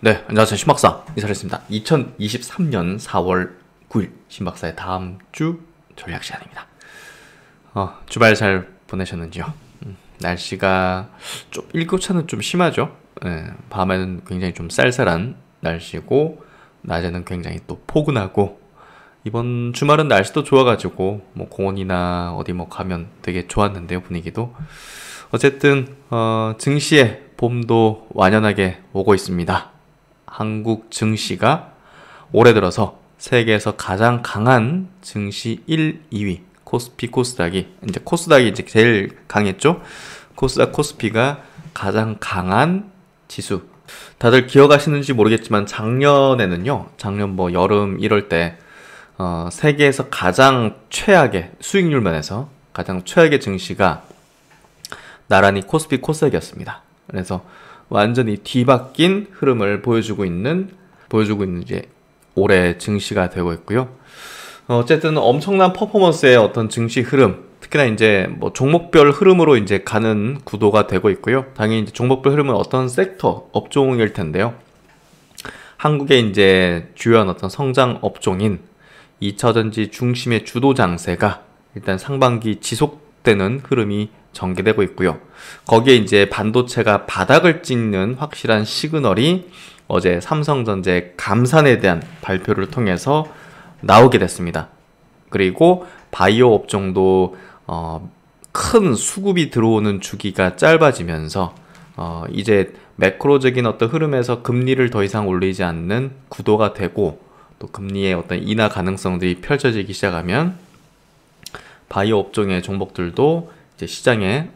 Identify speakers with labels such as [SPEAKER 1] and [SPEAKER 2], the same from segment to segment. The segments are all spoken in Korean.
[SPEAKER 1] 네, 안녕하세요. 신박사 인사드리겠습니다. 2023년 4월 9일 신박사의 다음 주 전략 시간입니다. 주말 잘 보내셨는지요? 날씨가 좀 일교차는 좀 심하죠? 밤에는 굉장히 좀 쌀쌀한 날씨고 낮에는 굉장히 또 포근하고 이번 주말은 날씨도 좋아가지고 뭐 공원이나 어디 뭐 가면 되게 좋았는데요, 분위기도. 어쨌든 증시에 봄도 완연하게 오고 있습니다. 한국 증시가 올해 들어서 세계에서 가장 강한 증시 1, 2위 코스피, 코스닥이 이제 제일 강했죠. 코스닥, 코스피가 가장 강한 지수. 다들 기억하시는지 모르겠지만 작년에는요, 작년 뭐 여름 이럴 때 세계에서 가장 최악의 수익률 면에서 가장 최악의 증시가 나란히 코스피, 코스닥이었습니다. 그래서 완전히 뒤바뀐 흐름을 보여주고 있는 이제 올해 증시가 되고 있고요. 어쨌든 엄청난 퍼포먼스의 어떤 증시 흐름, 특히나 이제 뭐 종목별 흐름으로 이제 가는 구도가 되고 있고요. 당연히 이제 종목별 흐름은 어떤 섹터, 업종일 텐데요. 한국의 이제 주요한 어떤 성장 업종인 2차전지 중심의 주도 장세가 일단 상반기 지속되는 흐름이 전개되고 있고요. 거기에 이제 반도체가 바닥을 찍는 확실한 시그널이 어제 삼성전자의 감산에 대한 발표를 통해서 나오게 됐습니다. 그리고 바이오 업종도 큰 수급이 들어오는 주기가 짧아지면서 이제 매크로적인 어떤 흐름에서 금리를 더 이상 올리지 않는 구도가 되고, 또 금리의 어떤 인하 가능성들이 펼쳐지기 시작하면 바이오 업종의 종목들도 이제 시장의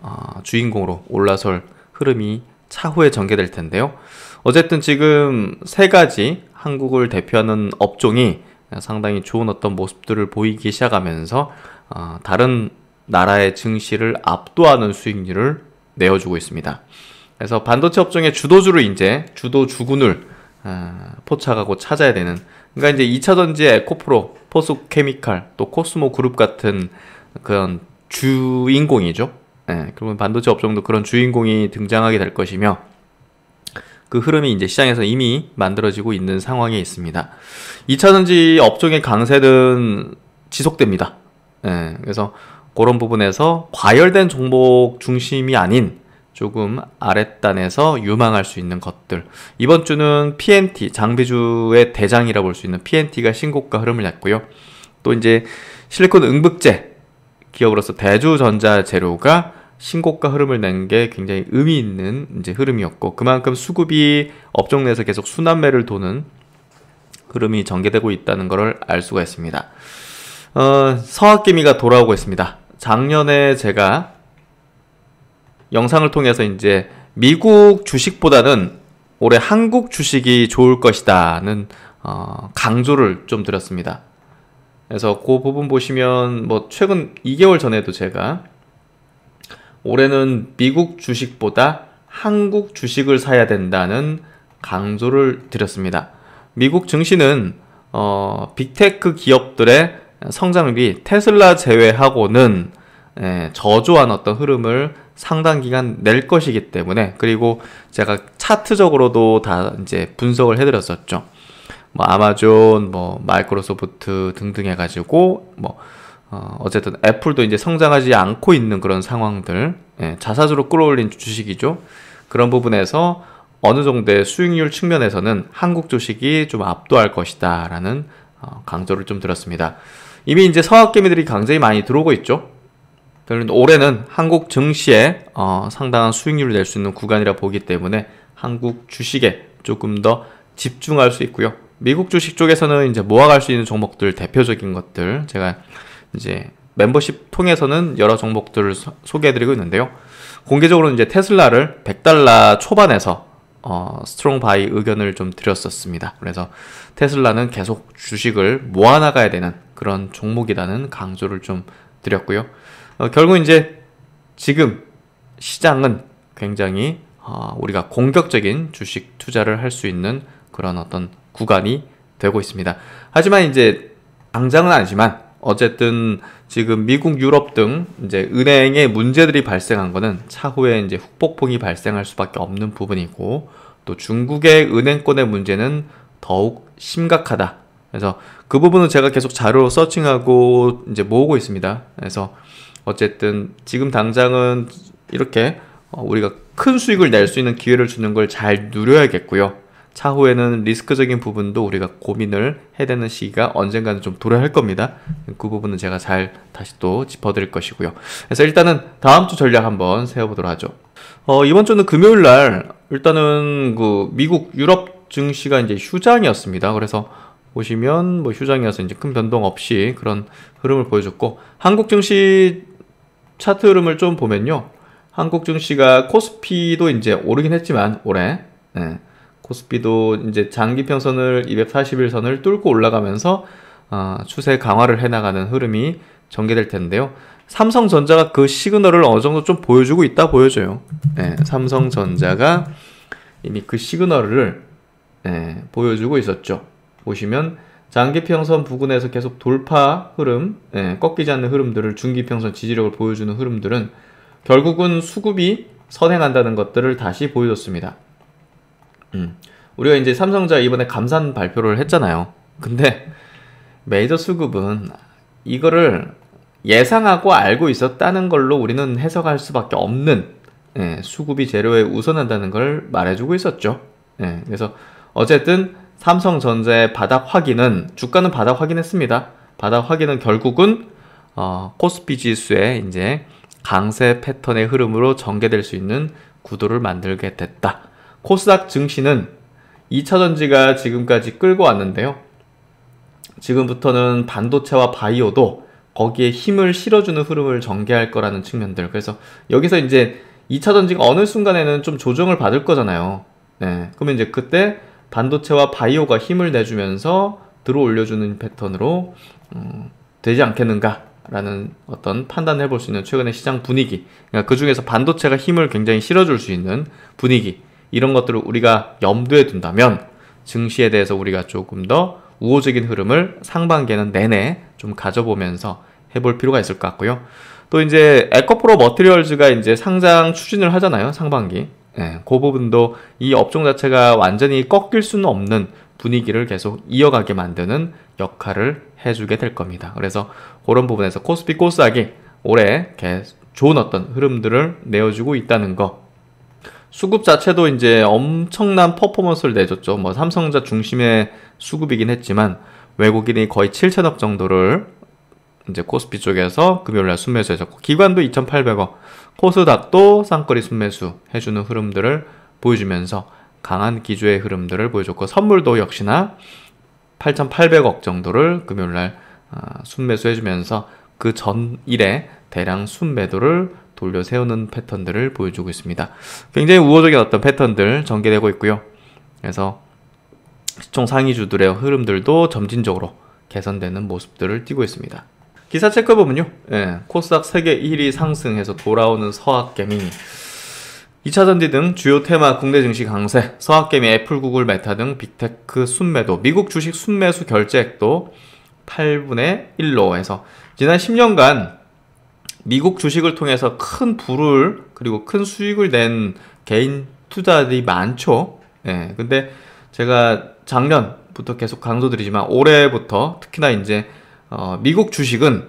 [SPEAKER 1] 주인공으로 올라설 흐름이 차후에 전개될 텐데요. 어쨌든 지금 세 가지 한국을 대표하는 업종이 상당히 좋은 어떤 모습들을 보이기 시작하면서 다른 나라의 증시를 압도하는 수익률을 내어주고 있습니다. 그래서 반도체 업종의 주도주를 이제 주도주군을 포착하고 찾아야 되는, 그러니까 이제 2차전지의 에코프로, 포스케미칼, 또 코스모 그룹 같은 그런 주인공이죠. 그러면 반도체 업종도 그런 주인공이 등장하게 될 것이며, 그 흐름이 이제 시장에서 이미 만들어지고 있는 상황에 있습니다. 2차전지 업종의 강세는 지속됩니다. 그래서 그런 부분에서 과열된 종목 중심이 아닌 조금 아랫단에서 유망할 수 있는 것들. 이번 주는 PNT, 장비주의 대장이라 볼 수 있는 PNT가 신고가 흐름을 냈고요. 또 이제 실리콘 응급제 기업으로서 대주전자재료가 신고가 흐름을 낸 게 굉장히 의미 있는 이제 흐름이었고, 그만큼 수급이 업종 내에서 계속 순환매를 도는 흐름이 전개되고 있다는 것을 알 수가 있습니다. 서학개미가 돌아오고 있습니다. 작년에 제가 영상을 통해서 이제 미국 주식보다는 올해 한국 주식이 좋을 것이다는 강조를 좀 드렸습니다. 그래서 그 부분 보시면 뭐 최근 2개월 전에도 제가 올해는 미국 주식보다 한국 주식을 사야 된다는 강조를 드렸습니다. 미국 증시는 빅테크 기업들의 성장률이 테슬라 제외하고는 저조한 어떤 흐름을 상당 기간 낼 것이기 때문에, 그리고 제가 차트적으로도 다 이제 분석을 해드렸었죠. 뭐 아마존, 뭐 마이크로소프트 등등 해가지고 어쨌든 애플도 이제 성장하지 않고 있는 그런 상황들, 자사주로 끌어올린 주식이죠. 그런 부분에서 어느 정도의 수익률 측면에서는 한국 주식이 좀 압도할 것이다 라는 강조를 좀 드렸습니다. 이미 이제 서학개미들이 굉장히 많이 들어오고 있죠. 그런데 올해는 한국 증시에 상당한 수익률을 낼 수 있는 구간이라 보기 때문에 한국 주식에 조금 더 집중할 수 있고요. 미국 주식 쪽에서는 이제 모아갈 수 있는 종목들, 대표적인 것들 제가 이제 멤버십 통해서는 여러 종목들을 소개해드리고 있는데요. 공개적으로는 이제 테슬라를 $100 초반에서 스트롱 바이 의견을 좀 드렸었습니다. 그래서 테슬라는 계속 주식을 모아나가야 되는 그런 종목이라는 강조를 좀 드렸고요. 결국 이제 지금 시장은 굉장히 우리가 공격적인 주식 투자를 할 수 있는 그런 어떤 구간이 되고 있습니다. 하지만 이제 당장은 아니지만 어쨌든 지금 미국, 유럽 등 이제 은행에 문제들이 발생한 거는 차후에 이제 후폭풍이 발생할 수밖에 없는 부분이고, 또 중국의 은행권의 문제는 더욱 심각하다. 그래서 그 부분은 제가 계속 자료 서칭하고 이제 모으고 있습니다. 그래서 어쨌든 지금 당장은 이렇게 우리가 큰 수익을 낼 수 있는 기회를 주는 걸 잘 누려야겠고요. 차후에는 리스크적인 부분도 우리가 고민을 해야 되는 시기가 언젠가는 좀 도래할 겁니다. 그 부분은 제가 잘 다시 또 짚어드릴 것이고요. 그래서 일단은 다음 주 전략 한번 세워보도록 하죠. 이번 주는 금요일 날 일단은 그 미국 유럽 증시가 이제 휴장이었습니다. 그래서 보시면 뭐 휴장이어서 이제 큰 변동 없이 그런 흐름을 보여줬고, 한국 증시 차트 흐름을 좀 보면요, 한국 증시가 코스피도 이제 오르긴 했지만 올해 코스피도 이제 장기 평선을 241선을 뚫고 올라가면서 추세 강화를 해나가는 흐름이 전개될 텐데요. 삼성전자가 그 시그널을 어느 정도 좀 보여주고 있다 보여줘요. 삼성전자가 이미 그 시그널을 보여주고 있었죠. 보시면 장기평선 부근에서 계속 돌파 흐름, 꺾이지 않는 흐름들을, 중기평선 지지력을 보여주는 흐름들은 결국은 수급이 선행한다는 것들을 다시 보여줬습니다. 우리가 이제 삼성전자 이번에 감산 발표를 했잖아요. 근데 메이저 수급은 이거를 예상하고 알고 있었다는 걸로 우리는 해석할 수밖에 없는, 수급이 재료에 우선한다는 걸 말해주고 있었죠. 그래서 어쨌든 삼성전자의 바닥 확인은, 주가는 바닥 확인했습니다. 바닥 확인은 결국은 코스피 지수의 이제 강세 패턴의 흐름으로 전개될 수 있는 구도를 만들게 됐다. 코스닥 증시는 2차전지가 지금까지 끌고 왔는데요. 지금부터는 반도체와 바이오도 거기에 힘을 실어주는 흐름을 전개할 거라는 측면들. 그래서 여기서 이제 2차전지가 어느 순간에는 좀 조정을 받을 거잖아요. 그러면 이제 그때 반도체와 바이오가 힘을 내주면서 들어 올려주는 패턴으로 되지 않겠는가 라는 어떤 판단을 해볼 수 있는 최근의 시장 분위기, 그러니까 그 중에서 반도체가 힘을 굉장히 실어줄 수 있는 분위기, 이런 것들을 우리가 염두에 둔다면 증시에 대해서 우리가 조금 더 우호적인 흐름을 상반기에는 내내 좀 가져보면서 해볼 필요가 있을 것 같고요. 또 이제 에코프로 머티리얼즈가 이제 상장 추진을 하잖아요, 상반기. 그 부분도 이 업종 자체가 완전히 꺾일 수는 없는 분위기를 계속 이어가게 만드는 역할을 해주게 될 겁니다. 그래서 그런 부분에서 코스피, 코스닥이 올해 좋은 어떤 흐름들을 내어주고 있다는 거. 수급 자체도 이제 엄청난 퍼포먼스를 내줬죠. 뭐 삼성전자 중심의 수급이긴 했지만 외국인이 거의 7천억 정도를 이제 코스피 쪽에서 금요일날 순매수해줬고, 기관도 2,800억, 코스닥도 쌍거리 순매수 해주는 흐름들을 보여주면서 강한 기조의 흐름들을 보여줬고, 선물도 역시나 8,800억 정도를 금요일날 순매수 해주면서 그 전일에 대량 순매도를 돌려 세우는 패턴들을 보여주고 있습니다. 굉장히 우호적인 어떤 패턴들 전개되고 있고요. 그래서 시총 상위주들의 흐름들도 점진적으로 개선되는 모습들을 띠고 있습니다. 기사 체크 보면요, 코스닥 세계 1위 상승해서 돌아오는 서학개미, 2차전지 등 주요 테마 국내 증시 강세, 서학개미, 애플, 구글, 메타 등 빅테크 순매도, 미국 주식 순매수 결제액도 8분의 1로 해서 지난 10년간 미국 주식을 통해서 큰 부를, 그리고 큰 수익을 낸 개인 투자들이 많죠. 근데 제가 작년부터 계속 강조드리지만 올해부터 특히나 이제 미국 주식은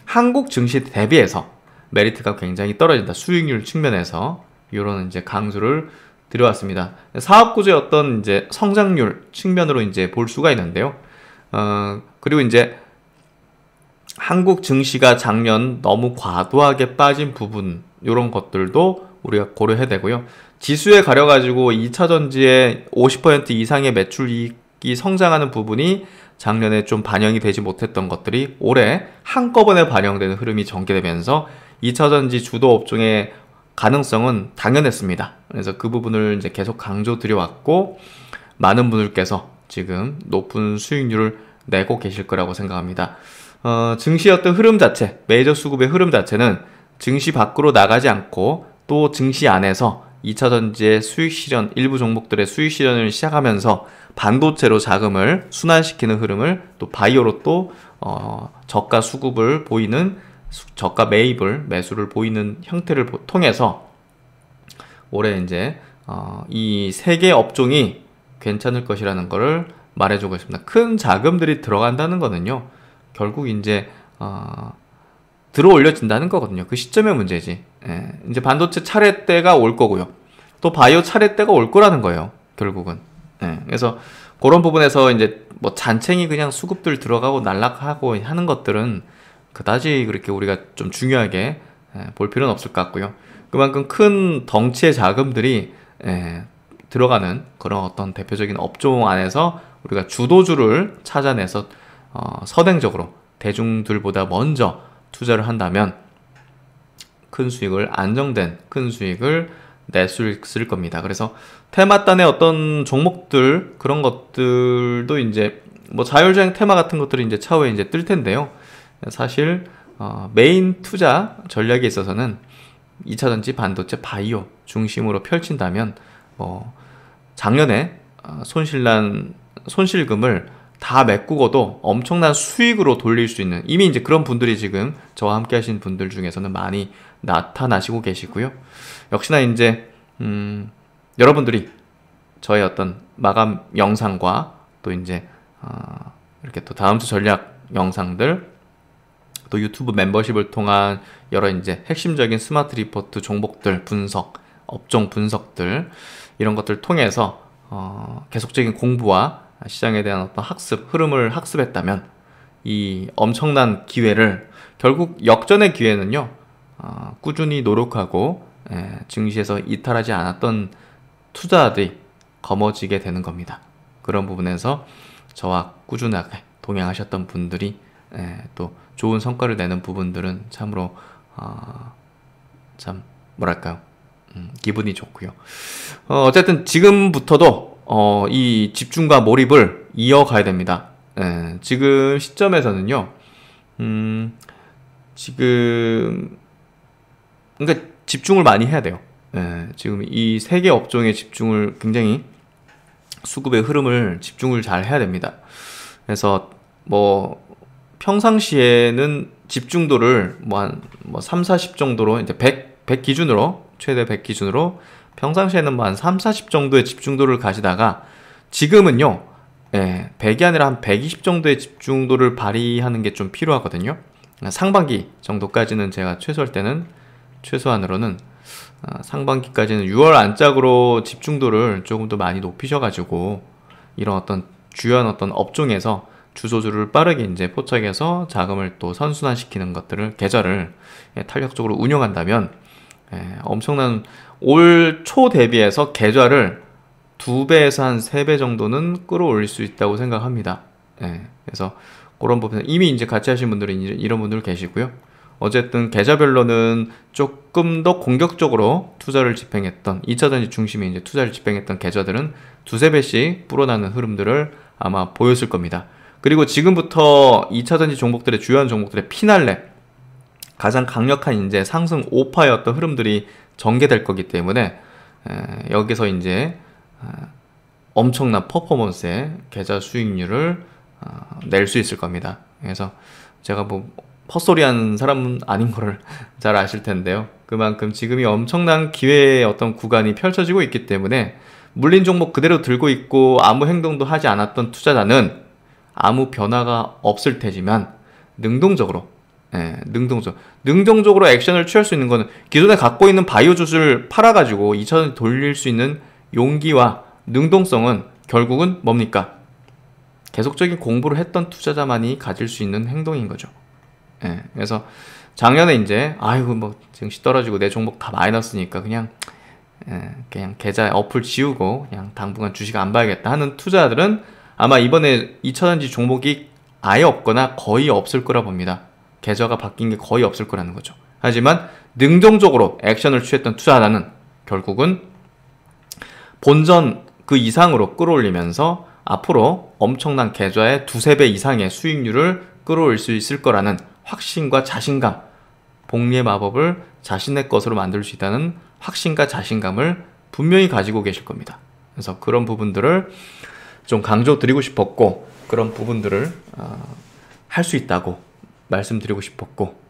[SPEAKER 1] 한국 증시 대비해서 메리트가 굉장히 떨어진다. 수익률 측면에서 이런 이제 강조를 드려왔습니다. 사업 구조의 어떤 이제 성장률 측면으로 이제 볼 수가 있는데요. 그리고 이제 한국 증시가 작년 너무 과도하게 빠진 부분, 이런 것들도 우리가 고려해야 되고요. 지수에 가려가지고 2차전지의 50% 이상의 매출이익이 성장하는 부분이 작년에 좀 반영이 되지 못했던 것들이 올해 한꺼번에 반영되는 흐름이 전개되면서 2차전지 주도 업종의 가능성은 당연했습니다. 그래서 그 부분을 이제 계속 강조드려왔고, 많은 분들께서 지금 높은 수익률을 내고 계실 거라고 생각합니다. 증시의 어떤 흐름 자체, 메이저 수급의 흐름 자체는 증시 밖으로 나가지 않고 또 증시 안에서 2차전지의 수익 실현, 일부 종목들의 수익 실현을 시작하면서 반도체로 자금을 순환시키는 흐름을, 또 바이오로 또 저가 수급을 보이는, 저가 매입을, 매수를 보이는 형태를 통해서 올해 이제 이 세 개 업종이 괜찮을 것이라는 거를 말해주고 있습니다. 큰 자금들이 들어간다는 거는요, 결국 이제 들어 올려진다는 거거든요. 그 시점의 문제지. 예, 이제 반도체 차례대가 올 거고요. 또 바이오 차례대가 올 거라는 거예요. 결국은. 예, 그래서 그런 부분에서 이제 뭐 잔챙이 그냥 수급들 들어가고 날락하고 하는 것들은 그다지 그렇게 우리가 좀 중요하게 볼 필요는 없을 것 같고요. 그만큼 큰 덩치의 자금들이 들어가는 그런 어떤 대표적인 업종 안에서 우리가 주도주를 찾아내서 선행적으로 대중들보다 먼저 투자를 한다면 큰 수익을, 안정된 큰 수익을 낼 수 있을 겁니다. 그래서 테마단의 어떤 종목들, 그런 것들도 이제 뭐 자율주행 테마 같은 것들이 이제 차후에 이제 뜰 텐데요. 사실 메인 투자 전략에 있어서는 2차전지, 반도체, 바이오 중심으로 펼친다면 작년에 손실난 손실금을 다 메꾸고도 엄청난 수익으로 돌릴 수 있는, 이미 이제 그런 분들이 지금 저와 함께 하신 분들 중에서는 많이 나타나시고 계시고요. 역시나 이제 여러분들이 저의 어떤 마감 영상과 또 이제 이렇게 또 다음 주 전략 영상들, 또 유튜브 멤버십을 통한 여러 이제 핵심적인 스마트 리포트 종목들 분석, 업종 분석들, 이런 것들 통해서 계속적인 공부와 시장에 대한 어떤 학습, 흐름을 학습했다면 이 엄청난 기회를, 결국 역전의 기회는요, 꾸준히 노력하고 증시에서 이탈하지 않았던 투자들이 거머쥐게 되는 겁니다. 그런 부분에서 저와 꾸준하게 동행하셨던 분들이 또 좋은 성과를 내는 부분들은 참으로 참 뭐랄까요, 기분이 좋고요. 어쨌든 지금부터도 이 집중과 몰입을 이어가야 됩니다. 지금 시점에서는요, 지금 그러니까 집중을 많이 해야 돼요. 지금 이 세 개 업종에 집중을, 굉장히 수급의 흐름을 집중을 잘 해야 됩니다. 그래서 뭐 평상시에는 집중도를 한 3, 40 정도로, 이제 100 기준으로, 최대 100 기준으로 평상시에는 한 3, 40 정도의 집중도를 가지다가 지금은요, 100이 아니라 한 120 정도의 집중도를 발휘하는 게 좀 필요하거든요. 상반기 정도까지는 제가 최소한으로는 상반기까지는 6월 안짝으로 집중도를 조금 더 많이 높이셔가지고 이런 어떤 주요한 어떤 업종에서 주소주를 빠르게 이제 포착해서 자금을 또 선순환시키는 것들을, 계좌를 탄력적으로 운영한다면 엄청난, 올 초 대비해서 계좌를 2배에서 한 3배 정도는 끌어올릴 수 있다고 생각합니다. 그래서 그런 부분은 이미 이제 같이 하신 분들은 이런 분들 계시고요. 어쨌든 계좌별로는 조금 더 공격적으로 투자를 집행했던, 2차전지 중심에 이제 투자를 집행했던 계좌들은 2, 3배씩 불어나는 흐름들을 아마 보였을 겁니다. 그리고 지금부터 2차전지 종목들의, 주요한 종목들의 피날레, 가장 강력한 이제 상승 오파의 어떤 흐름들이 전개될 거기 때문에 여기서 이제 엄청난 퍼포먼스의 계좌 수익률을 낼 수 있을 겁니다. 그래서 제가 뭐 헛소리하는 사람은 아닌 거를 잘 아실 텐데요. 그만큼 지금이 엄청난 기회의 어떤 구간이 펼쳐지고 있기 때문에 물린 종목 그대로 들고 있고 아무 행동도 하지 않았던 투자자는 아무 변화가 없을 테지만 능동적으로 액션을 취할 수 있는 거는, 기존에 갖고 있는 바이오 주스를 팔아가지고 2차전 돌릴 수 있는 용기와 능동성은 결국은 뭡니까? 계속적인 공부를 했던 투자자만이 가질 수 있는 행동인 거죠. 그래서 작년에 이제 아이고 뭐 증시 떨어지고 내 종목 다 마이너스니까 그냥 계좌 어플 지우고 그냥 당분간 주식 안 봐야겠다 하는 투자들은 아마 이번에 2차전지 종목이 아예 없거나 거의 없을 거라 봅니다. 계좌가 바뀐 게 거의 없을 거라는 거죠. 하지만 능동적으로 액션을 취했던 투자자는 결국은 본전 그 이상으로 끌어올리면서 앞으로 엄청난 계좌의 2, 3배 이상의 수익률을 끌어올릴 수 있을 거라는 확신과 자신감, 복리의 마법을 자신의 것으로 만들 수 있다는 확신과 자신감을 분명히 가지고 계실 겁니다. 그래서 그런 부분들을 좀 강조드리고 싶었고, 그런 부분들을 할 수 있다고 말씀드리고 싶었고,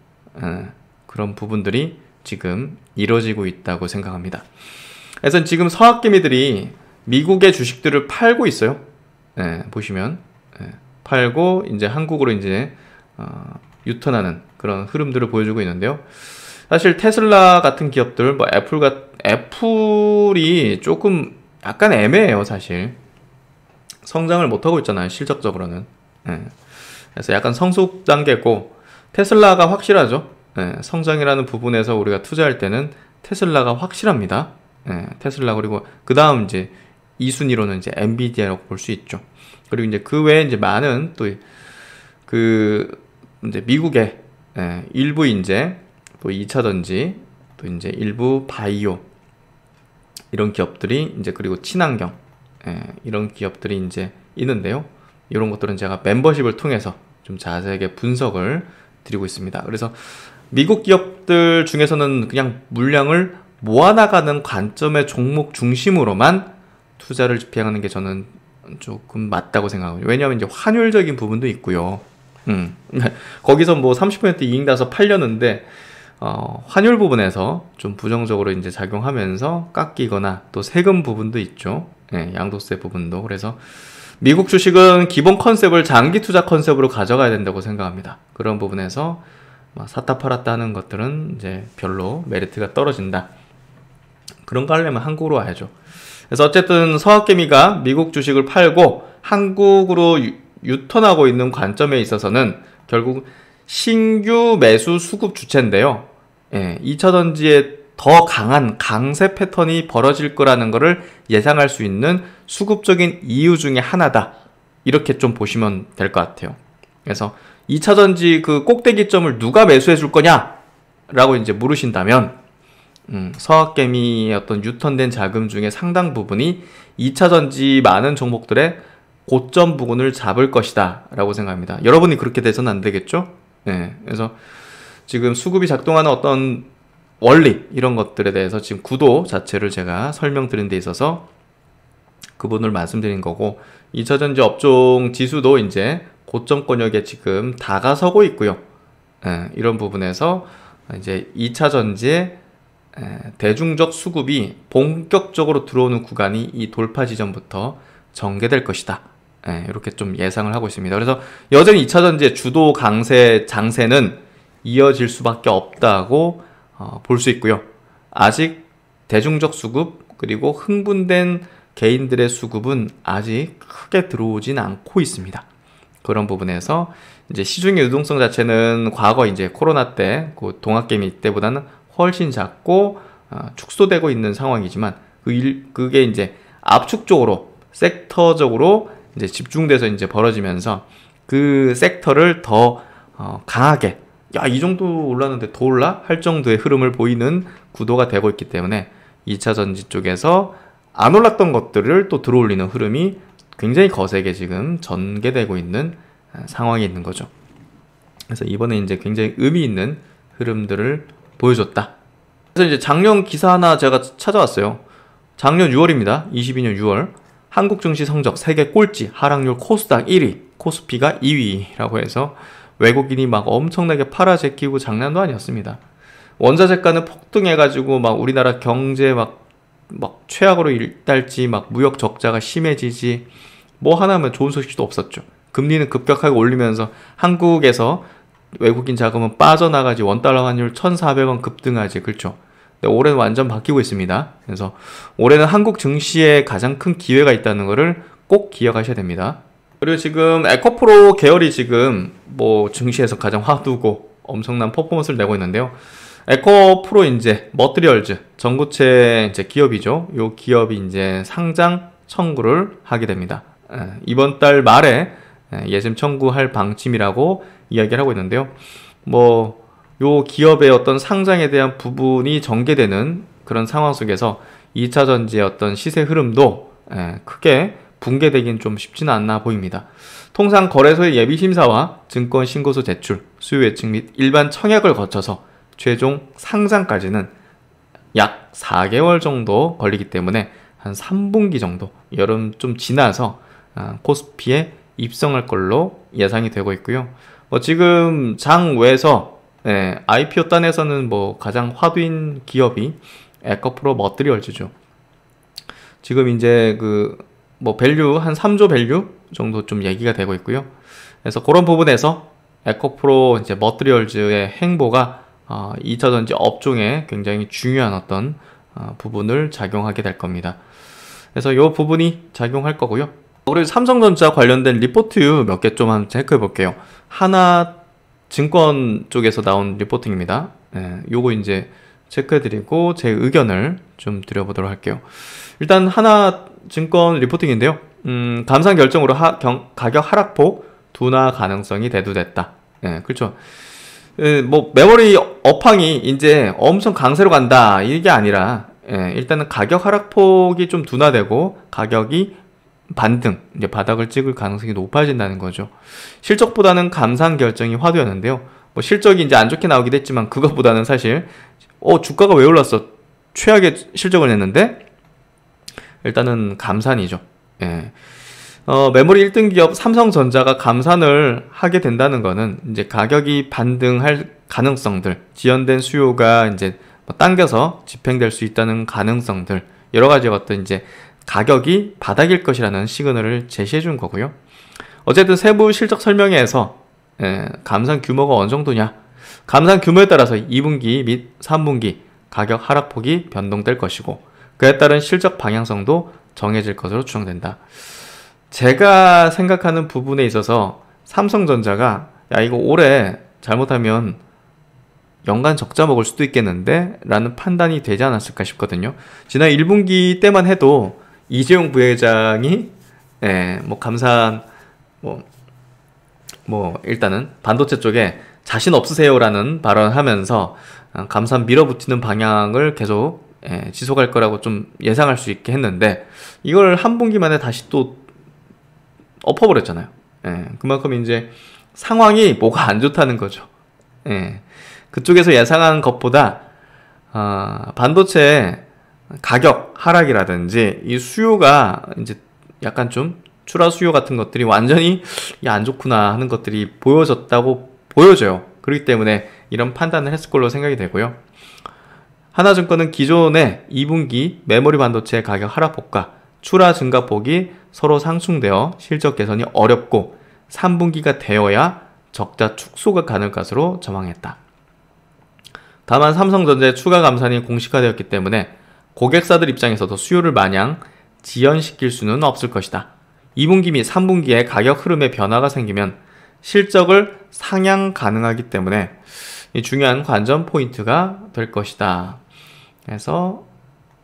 [SPEAKER 1] 그런 부분들이 지금 이루어지고 있다고 생각합니다. 그래서 지금 서학개미들이 미국의 주식들을 팔고 있어요. 예, 보시면 팔고 이제 한국으로 이제 유턴하는 그런 흐름들을 보여주고 있는데요. 사실 테슬라 같은 기업들, 뭐 애플이 조금 약간 애매해요, 사실. 성장을 못하고 있잖아요, 실적적으로는. 그래서 약간 성숙 단계고, 테슬라가 확실하죠. 성장이라는 부분에서 우리가 투자할 때는 테슬라가 확실합니다. 테슬라, 그리고 그 다음 이제 2순위로는 이제 엔비디아라고 볼 수 있죠. 그리고 이제 그 외에 이제 많은 또 이제 미국의 일부 이제 또 2차전지, 또 이제 일부 바이오 이런 기업들이 이제, 그리고 친환경 이런 기업들이 이제 있는데요. 이런 것들은 제가 멤버십을 통해서 좀 자세하게 분석을 드리고 있습니다. 그래서 미국 기업들 중에서는 그냥 물량을 모아나가는 관점의 종목 중심으로만 투자를 집행하는 게 저는 조금 맞다고 생각해요. 왜냐하면 이제 환율적인 부분도 있고요. 거기서 뭐 30% 이익 나서 팔렸는데 환율 부분에서 좀 부정적으로 이제 작용하면서 깎이거나 또 세금 부분도 있죠. 양도세 부분도. 그래서 미국 주식은 기본 컨셉을 장기 투자 컨셉으로 가져가야 된다고 생각합니다. 그런 부분에서 샀다 팔았다 하는 것들은 이제 별로 메리트가 떨어진다. 그런 거 하려면 한국으로 와야죠. 그래서 어쨌든 서학개미가 미국 주식을 팔고 한국으로 유턴하고 있는 관점에 있어서는 결국 신규 매수 수급 주체인데요. 2차전지에 더 강한 강세 패턴이 벌어질 거라는 것을 예상할 수 있는 수급적인 이유 중에 하나다. 이렇게 좀 보시면 될 것 같아요. 그래서 2차전지 그 꼭대기점을 누가 매수해 줄 거냐? 라고 이제 물으신다면, 서학개미의 어떤 유턴된 자금 중에 상당 부분이 2차전지 많은 종목들의 고점 부분을 잡을 것이다. 라고 생각합니다. 여러분이 그렇게 돼서는 안 되겠죠? 그래서 지금 수급이 작동하는 어떤 원리, 이런 것들에 대해서 지금 구도 자체를 제가 설명드린 데 있어서 그분을 말씀드린 거고, 2차전지 업종 지수도 이제 고점권역에 지금 다가서고 있고요. 이런 부분에서 이제 2차전지의 대중적 수급이 본격적으로 들어오는 구간이 이 돌파 지점부터 전개될 것이다. 이렇게 좀 예상을 하고 있습니다. 그래서 여전히 2차전지의 주도 강세 장세는 이어질 수밖에 없다고 볼 수 있고요. 아직 대중적 수급, 그리고 흥분된 개인들의 수급은 아직 크게 들어오진 않고 있습니다. 그런 부분에서 이제 시중의 유동성 자체는 과거 이제 코로나 때, 그 동학개미 때보다는 훨씬 작고 축소되고 있는 상황이지만, 그게 이제 압축적으로 섹터적으로 이제 집중돼서 이제 벌어지면서 그 섹터를 더 강하게, 야, 이 정도 올랐는데 더 올라? 할 정도의 흐름을 보이는 구도가 되고 있기 때문에 2차전지 쪽에서 안 올랐던 것들을 또 들어올리는 흐름이 굉장히 거세게 지금 전개되고 있는 상황이 있는 거죠. 그래서 이번에 이제 굉장히 의미 있는 흐름들을 보여줬다. 그래서 이제 작년 기사 하나 제가 찾아왔어요. 작년 6월입니다. 22년 6월. 한국 증시 성적 세계 꼴찌, 하락률 코스닥 1위, 코스피가 2위라고 해서 외국인이 막 엄청나게 팔아 제끼고 장난도 아니었습니다. 원자재가는 폭등해가지고 막 우리나라 경제 막 최악으로 일달지, 막 무역 적자가 심해지지, 뭐 하나면 좋은 소식도 없었죠. 금리는 급격하게 올리면서 한국에서 외국인 자금은 빠져나가지, 원달러 환율 1,400원 급등하지. 그렇죠. 근데 올해는 완전 바뀌고 있습니다. 그래서 올해는 한국 증시에 가장 큰 기회가 있다는 것을 꼭 기억하셔야 됩니다. 그리고 지금 에코프로 계열이 지금 뭐 증시에서 가장 화두고 엄청난 퍼포먼스를 내고 있는데요. 에코프로 이제 머티리얼즈 전고체 이제 기업이죠. 요 기업이 이제 상장 청구를 하게 됩니다. 이번 달 말에 예심 청구할 방침이라고 이야기를 하고 있는데요. 뭐 요 기업의 어떤 상장에 대한 부분이 전개되는 그런 상황 속에서 2차전지의 어떤 시세 흐름도 크게 붕괴되긴 좀 쉽지는 않나 보입니다. 통상 거래소의 예비심사와 증권신고서 제출, 수요 예측 및 일반 청약을 거쳐서 최종 상장까지는 약 4개월 정도 걸리기 때문에 한 3분기 정도, 여름 좀 지나서 코스피에 입성할 걸로 예상이 되고 있고요. 지금 장외에서 IPO 단에서는 뭐 가장 화두인 기업이 에코프로 머티리얼즈죠. 지금 이제 뭐 밸류 한 3조 밸류 정도 좀 얘기가 되고 있고요. 그래서 그런 부분에서 에코프로 이제 머트리얼즈의 행보가 2차 전지 업종에 굉장히 중요한 어떤 부분을 작용하게 될 겁니다. 그래서 이 부분이 작용할 거고요. 우리 삼성전자 관련된 리포트 몇 개 좀 한번 체크해 볼게요. 하나증권 쪽에서 나온 리포팅입니다. 요거 이제 체크해 드리고 제 의견을 좀 드려보도록 할게요. 일단 하나증권 리포팅인데요. 감산 결정으로 가격 하락폭 둔화 가능성이 대두됐다. 그렇죠. 뭐 메모리 업황이 이제 엄청 강세로 간다 이게 아니라 일단은 가격 하락폭이 좀 둔화되고 가격이 반등, 이제 바닥을 찍을 가능성이 높아진다는 거죠. 실적보다는 감산 결정이 화두였는데요. 뭐 실적이 이제 안 좋게 나오기도 했지만 그것보다는 사실 주가가 왜 올랐어? 최악의 실적을 냈는데 일단은 감산이죠. 메모리 1등 기업 삼성전자가 감산을 하게 된다는 거는 이제 가격이 반등할 가능성들, 지연된 수요가 이제 당겨서 집행될 수 있다는 가능성들, 여러 가지 어떤 이제 가격이 바닥일 것이라는 시그널을 제시해 준 거고요. 어쨌든 세부 실적 설명회에서 감산 규모가 어느 정도냐, 감산 규모에 따라서 2분기 및 3분기 가격 하락폭이 변동될 것이고 그에 따른 실적 방향성도 정해질 것으로 추정된다. 제가 생각하는 부분에 있어서 삼성전자가 이거 올해 잘못하면 연간 적자 먹을 수도 있겠는데 라는 판단이 되지 않았을까 싶거든요. 지난 1분기 때만 해도 이재용 부회장이 뭐 감산 일단은 반도체 쪽에 자신 없으세요라는 발언을 하면서 감산 밀어붙이는 방향을 계속 지속할 거라고 좀 예상할 수 있게 했는데 이걸 한 분기 만에 다시 또 엎어버렸잖아요. 그만큼 이제 상황이 뭐가 안 좋다는 거죠. 그쪽에서 예상한 것보다 반도체 가격 하락이라든지 이 수요가 이제 약간 좀 출하 수요 같은 것들이 완전히 안 좋구나 하는 것들이 보여졌다고 보여져요. 그렇기 때문에 이런 판단을 했을 걸로 생각이 되고요. 하나증권은 기존의 2분기 메모리 반도체 가격 하락폭과 출하 증가폭이 서로 상충되어 실적 개선이 어렵고 3분기가 되어야 적자 축소가 가능할 것으로 전망했다. 다만 삼성전자의 추가 감산이 공식화되었기 때문에 고객사들 입장에서도 수요를 마냥 지연시킬 수는 없을 것이다. 2분기 및 3분기에 가격 흐름에 변화가 생기면 실적을 상향 가능하기 때문에 중요한 관전 포인트가 될 것이다. 그래서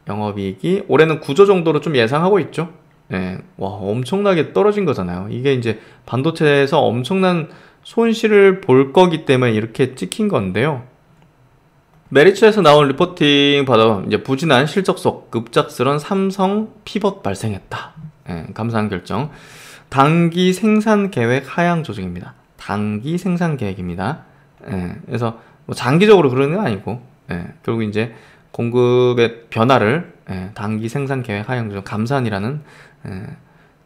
[SPEAKER 1] 영업이익이 올해는 9조 정도로 좀 예상하고 있죠. 와, 엄청나게 떨어진 거잖아요. 이게 이제 반도체에서 엄청난 손실을 볼 거기 때문에 이렇게 찍힌 건데요. 메리츠에서 나온 리포팅 봐도 이제 부진한 실적 속 급작스런 삼성 피벗 발생했다. 감사한 결정. 단기 생산 계획 하향 조정입니다. 단기 생산 계획입니다. 그래서 뭐 장기적으로 그러는 건 아니고, 결국 이제 공급의 변화를 단기 생산 계획 하향 조정 감산이라는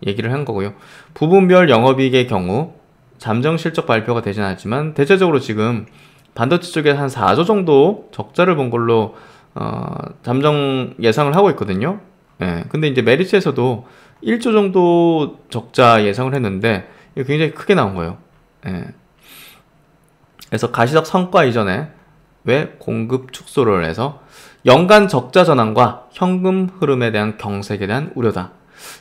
[SPEAKER 1] 얘기를 한 거고요. 부분별 영업이익의 경우 잠정 실적 발표가 되진 않았지만 대체적으로 지금 반도체 쪽에 한 4조 정도 적자를 본 걸로 잠정 예상을 하고 있거든요. 근데 이제 메리츠에서도 1조 정도 적자 예상을 했는데 이거 굉장히 크게 나온 거예요. 그래서 가시적 성과 이전에 왜 공급 축소를 해서 연간 적자 전환과 현금 흐름에 대한 경색에 대한 우려다.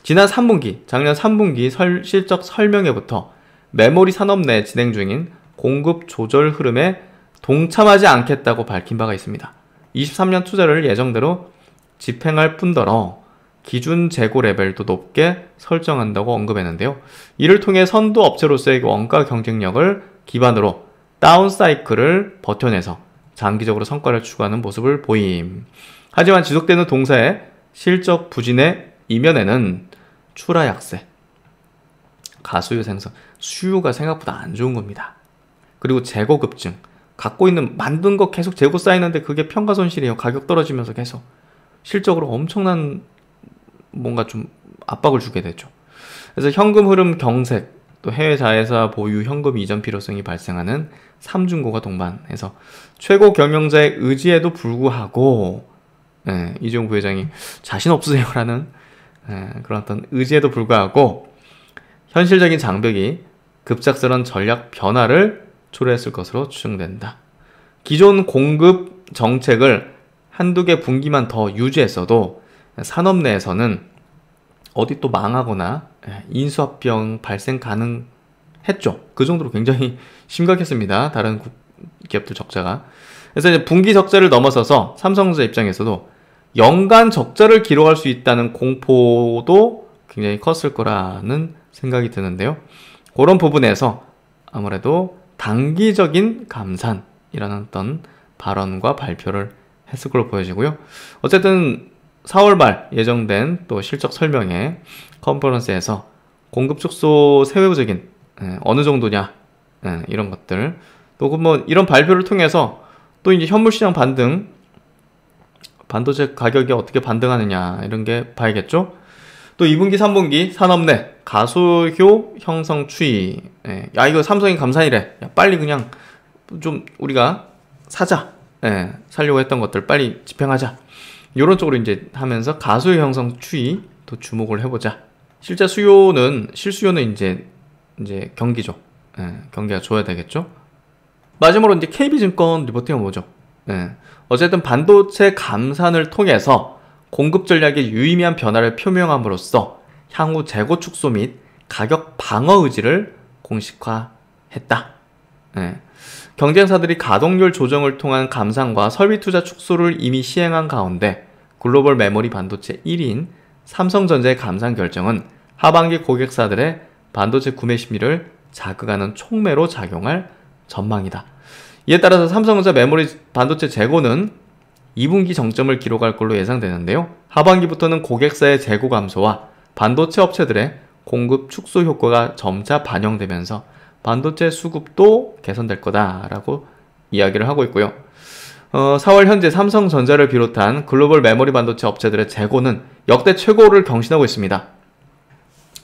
[SPEAKER 1] 지난 3분기, 작년 3분기 실적 설명회부터 메모리 산업 내 진행 중인 공급 조절 흐름에 동참하지 않겠다고 밝힌 바가 있습니다. 23년 투자를 예정대로 집행할 뿐더러 기준 재고 레벨도 높게 설정한다고 언급했는데요. 이를 통해 선도 업체로서의 원가 경쟁력을 기반으로 다운 사이클을 버텨내서 장기적으로 성과를 추구하는 모습을 보임. 하지만 지속되는 동사의 실적 부진의 이면에는 출하 약세, 가수요 생성, 수요가 생각보다 안 좋은 겁니다. 그리고 재고 급증, 갖고 있는 만든 거 계속 재고 쌓이는데 그게 평가 손실이에요. 가격 떨어지면서 계속 실적으로 엄청난 뭔가 좀 압박을 주게 되죠. 그래서 현금 흐름 경색, 또 해외 자회사 보유 현금 이전 필요성이 발생하는 삼중고가 동반해서 최고 경영자의 의지에도 불구하고 이재용 부회장이 자신 없으세요라는 그런 어떤 의지에도 불구하고 현실적인 장벽이 급작스러운 전략 변화를 초래했을 것으로 추정된다. 기존 공급 정책을 한두 개 분기만 더 유지했어도 산업 내에서는 어디 또 망하거나 인수합병 발생 가능했죠. 그 정도로 굉장히 심각했습니다. 다른 기업들 적자가. 그래서 이제 분기 적자를 넘어서서 삼성전자 입장에서도 연간 적자를 기록할 수 있다는 공포도 굉장히 컸을 거라는 생각이 드는데요. 그런 부분에서 아무래도 단기적인 감산이라는 어떤 발언과 발표를 했을 걸로 보여지고요. 어쨌든 4월 말 예정된 또 실적 설명회 컨퍼런스에서 공급 축소 세부적인 어느 정도냐 이런 것들 또 뭐 이런 발표를 통해서 또 이제 현물 시장 반등 반도체 가격이 어떻게 반등하느냐 이런 게 봐야겠죠. 또 2분기 3분기 산업 내 가수효 형성 추이. 야 이거 삼성이 감산이래. 야, 빨리 그냥 좀 우리가 사자. 살려고 했던 것들 빨리 집행하자. 이런 쪽으로 이제 하면서 가수효 형성 추이 또 주목을 해보자. 실제 실수요는 이제 경기죠. 경기가 좋아야 되겠죠. 마지막으로 이제 KB증권 리포팅은 뭐죠? 어쨌든 반도체 감산을 통해서 공급 전략의 유의미한 변화를 표명함으로써 향후 재고 축소 및 가격 방어 의지를 공식화했다. 경쟁사들이 가동률 조정을 통한 감산과 설비 투자 축소를 이미 시행한 가운데 글로벌 메모리 반도체 1위인 삼성전자의 감산 결정은 하반기 고객사들의 반도체 구매 심리를 자극하는 촉매로 작용할 전망이다. 이에 따라서 삼성전자 메모리 반도체 재고는 2분기 정점을 기록할 걸로 예상되는데요. 하반기부터는 고객사의 재고 감소와 반도체 업체들의 공급 축소 효과가 점차 반영되면서 반도체 수급도 개선될 거다라고 이야기를 하고 있고요. 4월 현재 삼성전자를 비롯한 글로벌 메모리 반도체 업체들의 재고는 역대 최고를 경신하고 있습니다.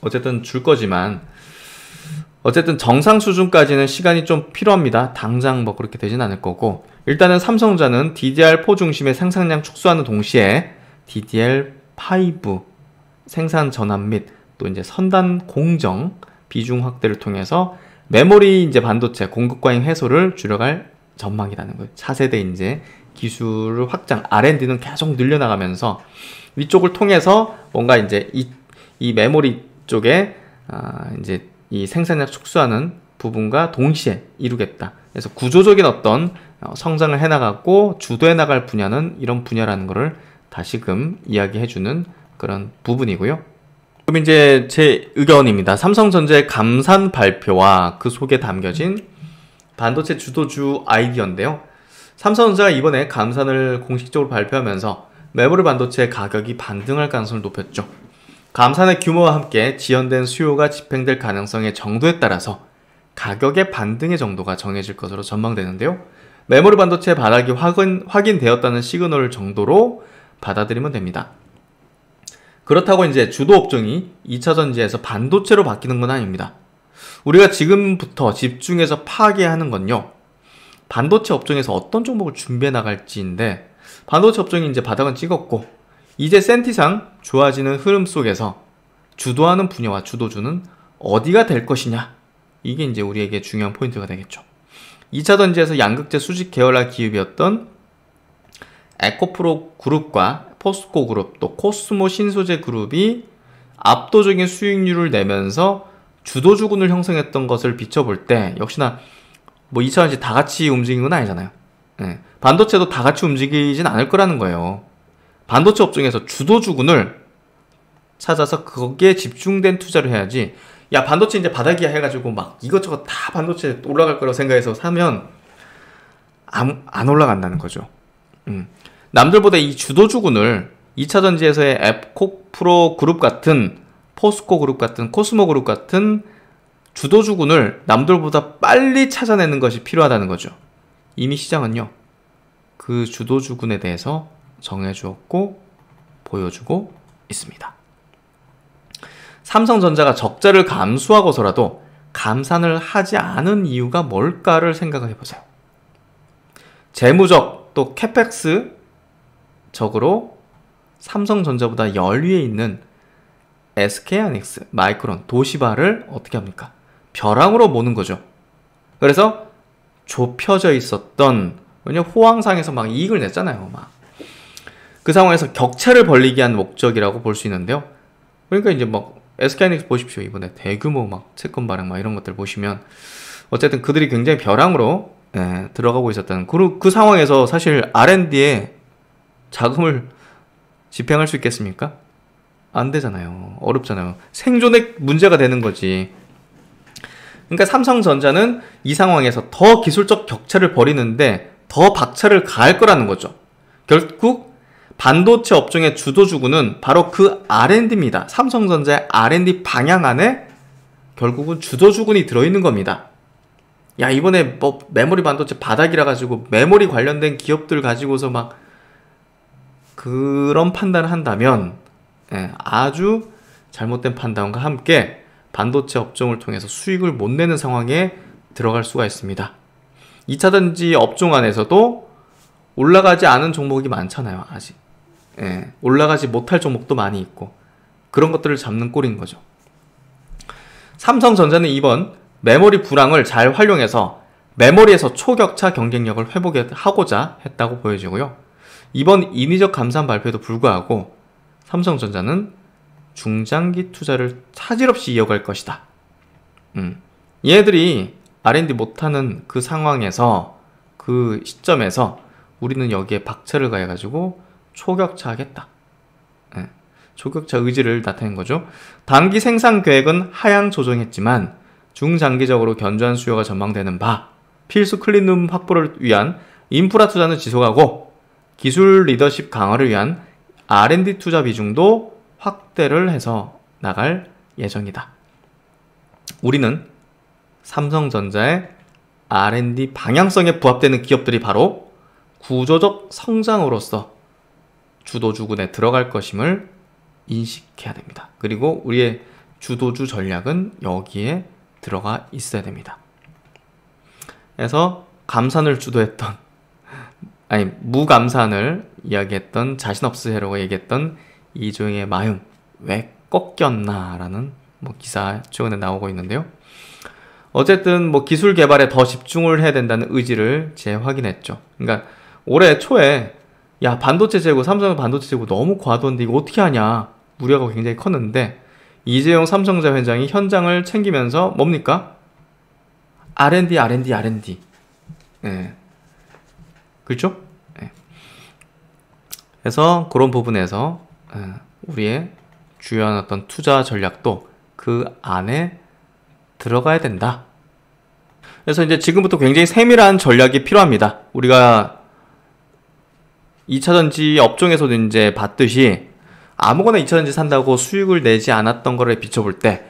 [SPEAKER 1] 어쨌든 줄 거지만 어쨌든 정상 수준까지는 시간이 좀 필요합니다. 당장 뭐 그렇게 되진 않을 거고 일단은 삼성전자는 DDR4 중심의 생산량 축소하는 동시에 DDR5 생산 전환 및 또 이제 선단 공정 비중 확대를 통해서 메모리 이제 반도체 공급 과잉 해소를 줄여갈 전망이라는 거예요. 차세대 이제 기술 확장 R&D는 계속 늘려나가면서 이쪽을 통해서 뭔가 이제 이 메모리 쪽에 이제 이 생산량 축소하는 부분과 동시에 이루겠다. 그래서 구조적인 어떤 성장을 해나가고 주도해 나갈 분야는 이런 분야라는 것을 다시금 이야기해주는 그런 부분이고요. 그럼 이제 제 의견입니다. 삼성전자의 감산 발표와 그 속에 담겨진 반도체 주도주 아이디어인데요. 삼성전자가 이번에 감산을 공식적으로 발표하면서 메모리 반도체 가격이 반등할 가능성을 높였죠. 감산의 규모와 함께 지연된 수요가 집행될 가능성의 정도에 따라서 가격의 반등의 정도가 정해질 것으로 전망되는데요. 메모리 반도체 바닥이 확인되었다는 시그널 정도로 받아들이면 됩니다. 그렇다고 이제 주도 업종이 2차 전지에서 반도체로 바뀌는 건 아닙니다. 우리가 지금부터 집중해서 파악해야 하는 건요. 반도체 업종에서 어떤 종목을 준비해 나갈지인데 반도체 업종이 이제 바닥은 찍었고 이제 센티상 좋아지는 흐름 속에서 주도하는 분야와 주도주는 어디가 될 것이냐. 이게 이제 우리에게 중요한 포인트가 되겠죠. 2차 전지에서 양극재 수직 계열화 기업이었던 에코프로 그룹과 포스코 그룹 또 코스모 신소재 그룹이 압도적인 수익률을 내면서 주도주군을 형성했던 것을 비춰볼 때 역시나 뭐 2차 전지 다 같이 움직인 건 아니잖아요. 반도체도 다 같이 움직이진 않을 거라는 거예요. 반도체 업종에서 주도주군을 찾아서 거기에 집중된 투자를 해야지. 야 반도체 이제 바닥이야 해가지고 막 이것저것 다 반도체 올라갈 거라고 생각해서 사면 안 올라간다는 거죠. 남들보다 이 주도주군을 2차 전지에서의 에코프로 그룹 같은 포스코 그룹 같은 코스모 그룹 같은 주도주군을 남들보다 빨리 찾아내는 것이 필요하다는 거죠. 이미 시장은요 그 주도주군에 대해서 정해주었고 보여주고 있습니다. 삼성전자가 적자를 감수하고서라도 감산을 하지 않은 이유가 뭘까를 생각을 해보세요. 재무적 또 캐펙스 적으로 삼성전자보다 연위에 있는 SK하이닉스, 마이크론, 도시바를 어떻게 합니까? 벼랑으로 모는 거죠. 그래서 좁혀져 있었던, 왜냐면 호황상에서 막 이익을 냈잖아요. 막. 그 상황에서 격차를 벌리기 위한 목적이라고 볼 수 있는데요. 그러니까 이제 막 SK하이닉스 보십시오. 이번에 대규모 막 채권 발행 막 이런 것들 보시면 어쨌든 그들이 굉장히 벼랑으로 들어가고 있었다는 그 상황에서 사실 R&D에 자금을 집행할 수 있겠습니까? 안 되잖아요. 어렵잖아요. 생존에 문제가 되는 거지. 그러니까 삼성전자는 이 상황에서 더 기술적 격차를 벌이는데 더 박차를 가할 거라는 거죠. 결국 반도체 업종의 주도주구는 바로 그 R&D입니다. 삼성전자의 R&D 방향 안에 결국은 주도주군이 들어있는 겁니다. 야, 이번에 뭐 메모리 반도체 바닥이라 가지고 메모리 관련된 기업들 가지고서 막 그런 판단을 한다면 아주 잘못된 판단과 함께 반도체 업종을 통해서 수익을 못 내는 상황에 들어갈 수가 있습니다. 2차전지 업종 안에서도 올라가지 않은 종목이 많잖아요. 아직 올라가지 못할 종목도 많이 있고 그런 것들을 잡는 꼴인 거죠. 삼성전자는 이번 메모리 불황을 잘 활용해서 메모리에서 초격차 경쟁력을 회복하고자 했다고 보여지고요. 이번 인위적 감산 발표에도 불구하고 삼성전자는 중장기 투자를 차질 없이 이어갈 것이다. 얘네들이 R&D 못하는 그 상황에서 그 시점에서 우리는 여기에 박차를 가해가지고 초격차 하겠다. 초격차 의지를 나타낸 거죠. 단기 생산 계획은 하향 조정했지만 중장기적으로 견조한 수요가 전망되는 바 필수 클린룸 확보를 위한 인프라 투자는 지속하고 기술 리더십 강화를 위한 R&D 투자 비중도 확대를 해서 나갈 예정이다. 우리는 삼성전자의 R&D 방향성에 부합되는 기업들이 바로 구조적 성장으로서 주도주군에 들어갈 것임을 인식해야 됩니다. 그리고 우리의 주도주 전략은 여기에 들어가 있어야 됩니다. 그래서 감산을 주도했던 무감산을 이야기했던 자신없으라고 얘기했던 이종의 마음 왜 꺾였나 라는 기사 최근에 나오고 있는데요. 어쨌든 기술 개발에 더 집중을 해야 된다는 의지를 재확인했죠. 그러니까 올해 초에 야 반도체 재고 삼성 반도체 재고 너무 과도한데 이거 어떻게 하냐 우려가 굉장히 컸는데 이재용 삼성전자 회장이 현장을 챙기면서 뭡니까? R&D 그렇죠? 그래서 그런 부분에서 우리의 주요한 어떤 투자 전략도 그 안에 들어가야 된다. 그래서 이제 지금부터 굉장히 세밀한 전략이 필요합니다. 우리가 2차전지 업종에서도 이제 봤듯이 아무거나 2차전지 산다고 수익을 내지 않았던 거를 비춰볼 때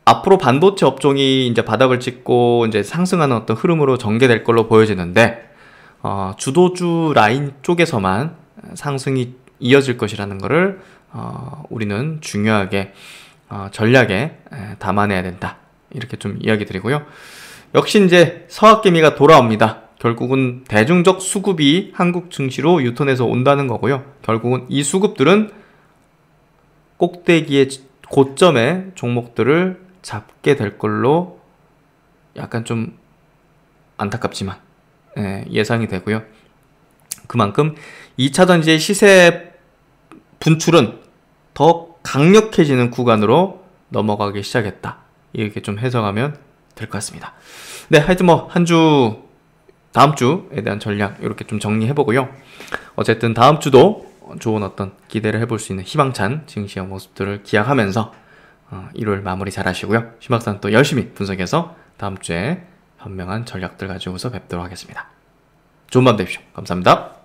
[SPEAKER 1] 앞으로 반도체 업종이 이제 바닥을 찍고 이제 상승하는 어떤 흐름으로 전개될 걸로 보여지는데 주도주 라인 쪽에서만 상승이 이어질 것이라는 것을 우리는 중요하게 전략에 담아내야 된다. 이렇게 좀 이야기 드리고요. 역시 이제 서학개미가 돌아옵니다. 결국은 대중적 수급이 한국 증시로 유턴해서 온다는 거고요. 결국은 이 수급들은 꼭대기의 고점의 종목들을 잡게 될 걸로 약간 좀 안타깝지만 예상이 되고요. 그만큼 2차전지의 시세 분출은 더 강력해지는 구간으로 넘어가기 시작했다. 이렇게 좀 해석하면 될 것 같습니다. 네, 하여튼 한 주 다음 주에 대한 전략 이렇게 좀 정리해보고요. 어쨌든 다음 주도 좋은 어떤 기대를 해볼 수 있는 희망찬 증시의 모습들을 기약하면서 1월 마무리 잘 하시고요. 심박사는 또 열심히 분석해서 다음 주에 현명한 전략들 가지고서 뵙도록 하겠습니다. 좋은 밤 되십시오. 감사합니다.